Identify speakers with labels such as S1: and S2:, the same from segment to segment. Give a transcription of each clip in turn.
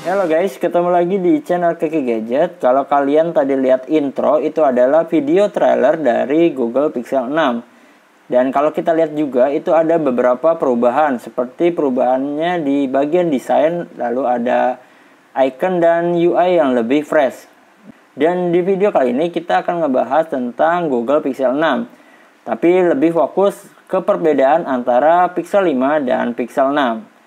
S1: Halo guys, ketemu lagi di channel Keki Gadget. Kalau kalian tadi lihat intro, itu adalah video trailer dari Google Pixel 6. Dan kalau kita lihat juga, itu ada beberapa perubahan. Seperti perubahannya di bagian desain, lalu ada icon dan UI yang lebih fresh. Dan di video kali ini kita akan ngebahas tentang Google Pixel 6. Tapi lebih fokus ke perbedaan antara Pixel 5 dan Pixel 6.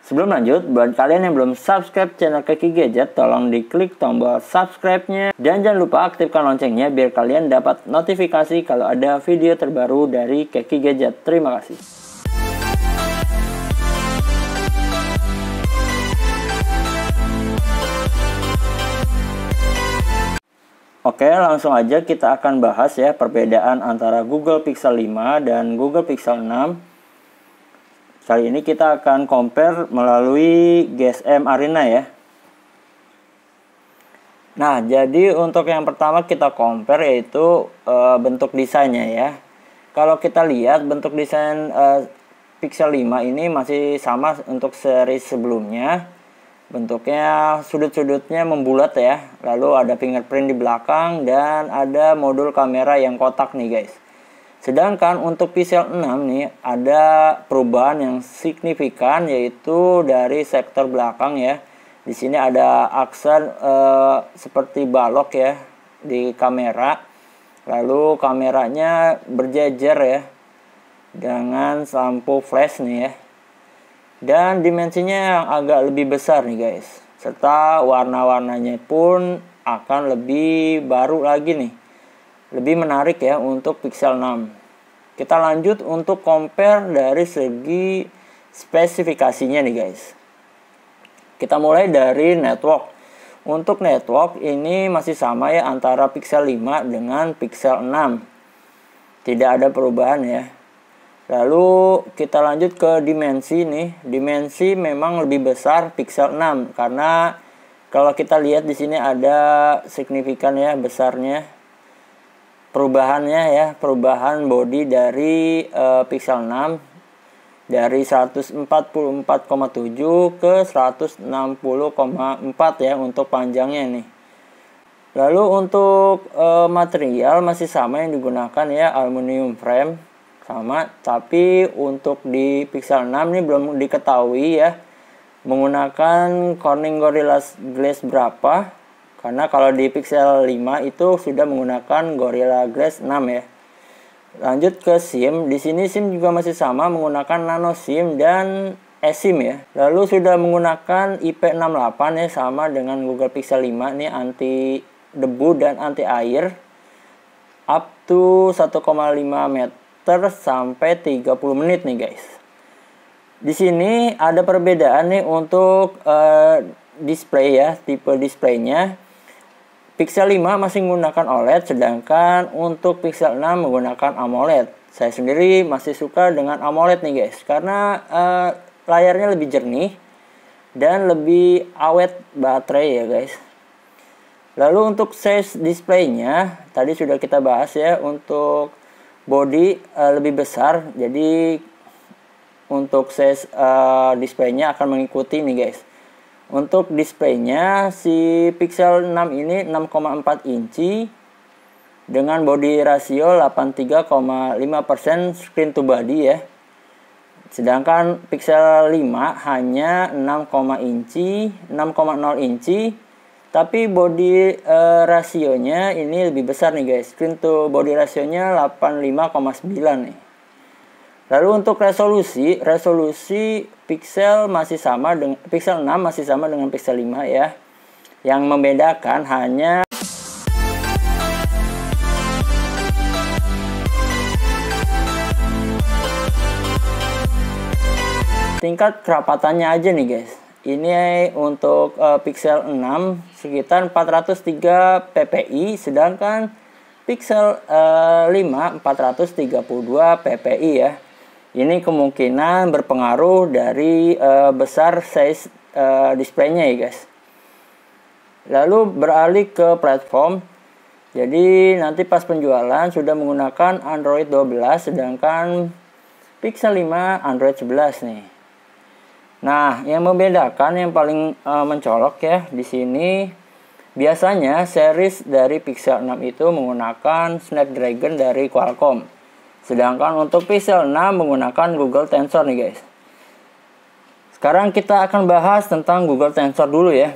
S1: Sebelum lanjut, buat kalian yang belum subscribe channel Keki Gadget, tolong diklik tombol subscribe-nya. Dan jangan lupa aktifkan loncengnya biar kalian dapat notifikasi kalau ada video terbaru dari Keki Gadget. Terima kasih. Oke, langsung aja kita akan bahas ya perbedaan antara Google Pixel 5 dan Google Pixel 6. Kali ini kita akan compare melalui GSM Arena ya. Nah, jadi untuk yang pertama kita compare yaitu bentuk desainnya ya. Kalau kita lihat bentuk desain Pixel 5 ini masih sama untuk seri sebelumnya. Bentuknya sudut-sudutnya membulat ya. Lalu ada fingerprint di belakang dan ada modul kamera yang kotak nih guys. Sedangkan untuk Pixel 6 nih ada perubahan yang signifikan yaitu dari sektor belakang ya. Di sini ada aksen seperti balok ya di kamera. Lalu kameranya berjejer ya dengan lampu flash nih ya. Dan dimensinya yang agak lebih besar nih guys. Serta warna-warnanya pun akan lebih baru lagi nih. Lebih menarik ya untuk Pixel 6. Kita lanjut untuk compare dari segi spesifikasinya nih guys. Kita mulai dari network. Untuk network ini masih sama ya antara Pixel 5 dengan Pixel 6. Tidak ada perubahan ya. Lalu kita lanjut ke dimensi nih. Dimensi memang lebih besar Pixel 6 karena kalau kita lihat di sini ada signifikan ya besarnya. Perubahannya ya, perubahan body dari Pixel 6 dari 144,7 ke 160,4 ya untuk panjangnya nih. Lalu untuk material masih sama yang digunakan ya, aluminium frame sama, tapi untuk di Pixel 6 ini belum diketahui ya menggunakan Corning Gorilla Glass berapa. Karena kalau di Pixel 5 itu sudah menggunakan Gorilla Glass 6 ya. Lanjut ke SIM. Di sini SIM juga masih sama menggunakan nano SIM dan eSIM ya. Lalu sudah menggunakan IP68 ya, sama dengan Google Pixel 5 nih, anti debu dan anti air. Up to 1,5 meter sampai 30 menit nih guys. Di sini ada perbedaan nih untuk display ya, tipe displaynya. Pixel 5 masih menggunakan OLED, sedangkan untuk Pixel 6 menggunakan AMOLED. Saya sendiri masih suka dengan AMOLED nih guys, karena layarnya lebih jernih dan lebih awet baterai ya guys. Lalu untuk size displaynya, tadi sudah kita bahas ya, untuk body lebih besar, jadi untuk size displaynya akan mengikuti nih guys. Untuk displaynya si Pixel 6 ini 6,4 inci dengan body rasio 83,5% screen to body ya. Sedangkan Pixel 5 hanya 6,0 inci tapi body rasionya ini lebih besar nih guys. Screen to body rasionya 85,9 nih. Lalu untuk resolusi Pixel 6 masih sama dengan Pixel 5 ya. Yang membedakan hanya tingkat kerapatannya aja nih guys. Ini untuk Pixel 6 sekitar 403 ppi, sedangkan Pixel 5 432 ppi ya. Ini kemungkinan berpengaruh dari besar size displaynya ya guys. Lalu beralih ke platform. Jadi nanti pas penjualan sudah menggunakan Android 12, sedangkan Pixel 5 Android 11 nih. Nah, yang membedakan yang paling mencolok ya di sini, biasanya series dari Pixel 6 itu menggunakan Snapdragon dari Qualcomm. Sedangkan untuk Pixel 6 menggunakan Google Tensor nih guys. Sekarang kita akan bahas tentang Google Tensor dulu ya.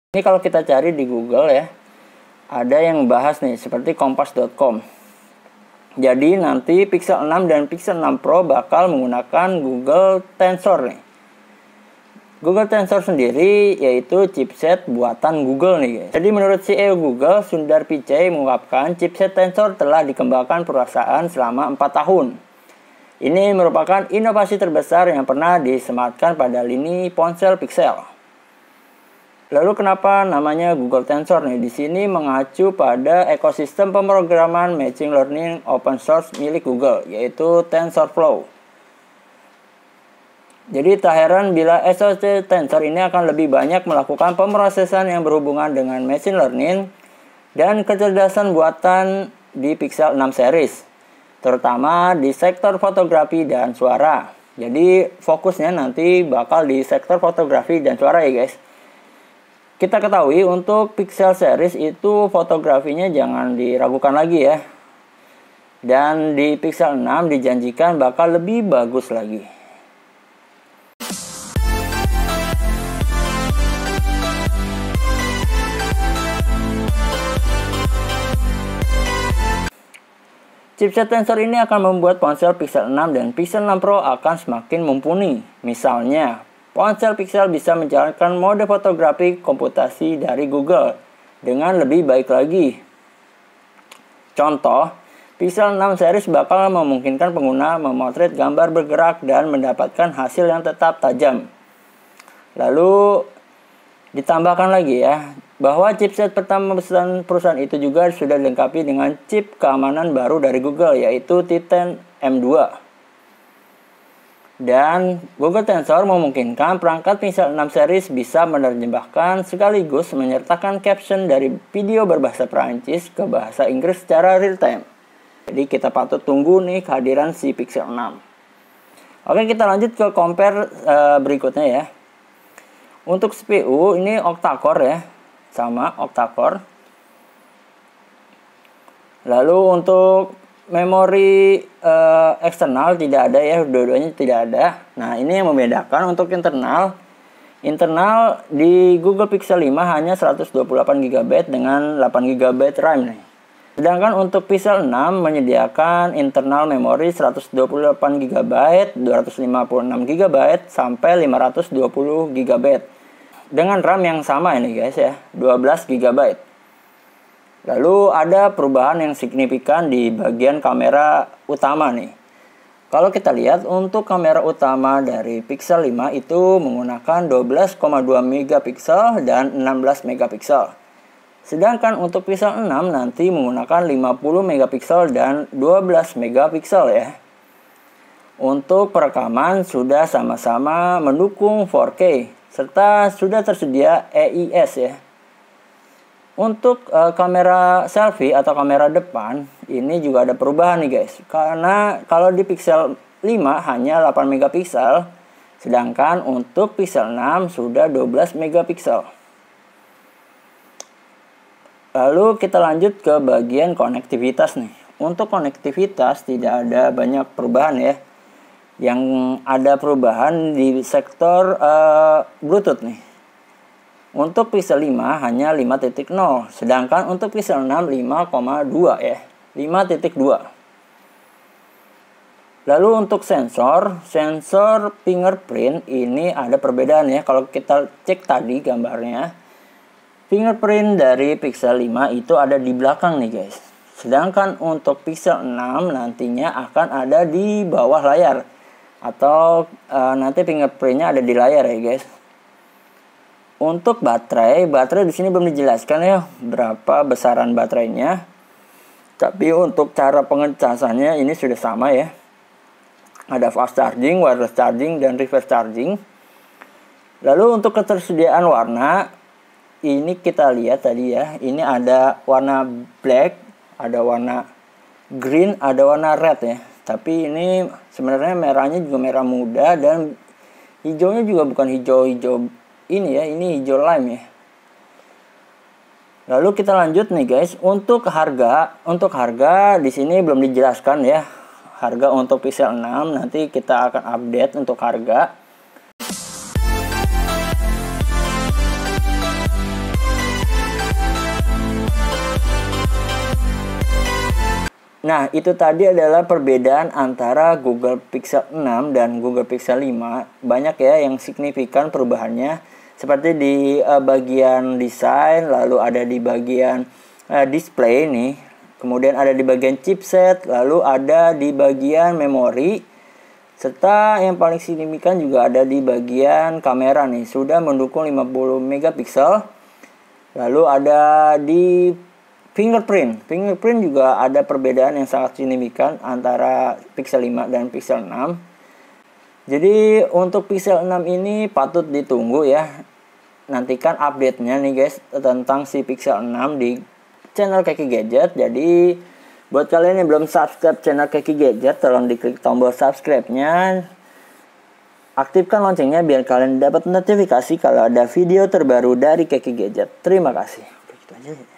S1: Ini kalau kita cari di Google ya, ada yang bahas nih seperti kompas.com. Jadi nanti Pixel 6 dan Pixel 6 Pro bakal menggunakan Google Tensor nih. Google Tensor sendiri yaitu chipset buatan Google nih guys. Jadi menurut CEO Google, Sundar Pichai mengungkapkan chipset Tensor telah dikembangkan perusahaan selama 4 tahun. Ini merupakan inovasi terbesar yang pernah disematkan pada lini ponsel Pixel. Lalu kenapa namanya Google Tensor nih? Di sini mengacu pada ekosistem pemrograman machine learning open source milik Google, yaitu TensorFlow. Jadi tak heran bila SoC Tensor ini akan lebih banyak melakukan pemrosesan yang berhubungan dengan machine learning dan kecerdasan buatan di Pixel 6 series, terutama di sektor fotografi dan suara. Jadi fokusnya nanti bakal di sektor fotografi dan suara ya guys. Kita ketahui untuk Pixel series itu fotografinya jangan diragukan lagi ya. Dan di Pixel 6 dijanjikan bakal lebih bagus lagi. Chipset Tensor ini akan membuat ponsel Pixel 6 dan Pixel 6 Pro akan semakin mumpuni. Misalnya, ponsel Pixel bisa menjalankan mode fotografi komputasi dari Google dengan lebih baik lagi. Contoh, Pixel 6 series bakal memungkinkan pengguna memotret gambar bergerak dan mendapatkan hasil yang tetap tajam. Lalu ditambahkan lagi ya, bahwa chipset pertama perusahaan itu juga sudah dilengkapi dengan chip keamanan baru dari Google, yaitu Titan M2. Dan Google Tensor memungkinkan perangkat Pixel 6 series bisa menerjemahkan sekaligus menyertakan caption dari video berbahasa Perancis ke bahasa Inggris secara real time. Jadi kita patut tunggu nih kehadiran si Pixel 6. Oke, kita lanjut ke compare berikutnya ya. Untuk CPU ini octa-core ya, sama octa-core. Lalu untuk memori eksternal tidak ada ya, dua-duanya tidak ada. Nah, ini yang membedakan untuk internal. Internal di Google Pixel 5 hanya 128 GB dengan 8 GB RAM nih. Sedangkan untuk Pixel 6 menyediakan internal memori 128 GB, 256 GB sampai 520 GB. Dengan RAM yang sama ini guys ya, 12 GB. Lalu ada perubahan yang signifikan di bagian kamera utama nih. Kalau kita lihat untuk kamera utama dari Pixel 5 itu menggunakan 12,2 megapiksel dan 16 megapiksel. Sedangkan untuk Pixel 6 nanti menggunakan 50 megapiksel dan 12 megapiksel ya. Untuk perekaman sudah sama-sama mendukung 4K serta sudah tersedia EIS ya. Untuk kamera selfie atau kamera depan ini juga ada perubahan nih guys. Karena kalau di Pixel 5 hanya 8 megapiksel, sedangkan untuk Pixel 6 sudah 12 megapiksel. Lalu kita lanjut ke bagian konektivitas nih. Untuk konektivitas tidak ada banyak perubahan ya. Yang ada perubahan di sektor Bluetooth nih. Untuk Pixel 5 hanya 5.0, sedangkan untuk Pixel 6 5,2 ya, 5.2. Lalu untuk sensor fingerprint ini ada perbedaan ya. Kalau kita cek tadi gambarnya, fingerprint dari Pixel 5 itu ada di belakang nih guys. Sedangkan untuk Pixel 6 nantinya akan ada di bawah layar, atau nanti fingerprintnya ada di layar ya guys. Untuk baterai di sini belum dijelaskan ya berapa besaran baterainya. Tapi untuk cara pengecasannya ini sudah sama ya. Ada fast charging, wireless charging, dan reverse charging. Lalu untuk ketersediaan warna, ini kita lihat tadi ya. Ini ada warna black, ada warna green, ada warna red ya. Tapi ini sebenarnya merahnya juga merah muda, dan hijaunya juga bukan hijau-hijau ini ya. Ini hijau lime ya. Lalu kita lanjut nih guys, untuk harga di sini belum dijelaskan ya. Harga untuk Pixel 6 nanti kita akan update untuk harga. Nah, itu tadi adalah perbedaan antara Google Pixel 6 dan Google Pixel 5. Banyak ya yang signifikan perubahannya. Seperti di bagian desain, lalu ada di bagian display nih. Kemudian ada di bagian chipset, lalu ada di bagian memori. Serta yang paling signifikan juga ada di bagian kamera nih. Sudah mendukung 50 megapiksel. Lalu ada di fingerprint. Fingerprint juga ada perbedaan yang sangat signifikan antara Pixel 5 dan Pixel 6. Jadi untuk Pixel 6 ini patut ditunggu ya. Nantikan update-nya nih guys tentang si Pixel 6 di channel Keki Gadget. Jadi buat kalian yang belum subscribe channel Keki Gadget, tolong diklik tombol subscribe-nya. Aktifkan loncengnya biar kalian dapat notifikasi kalau ada video terbaru dari Keki Gadget. Terima kasih. Begitu aja.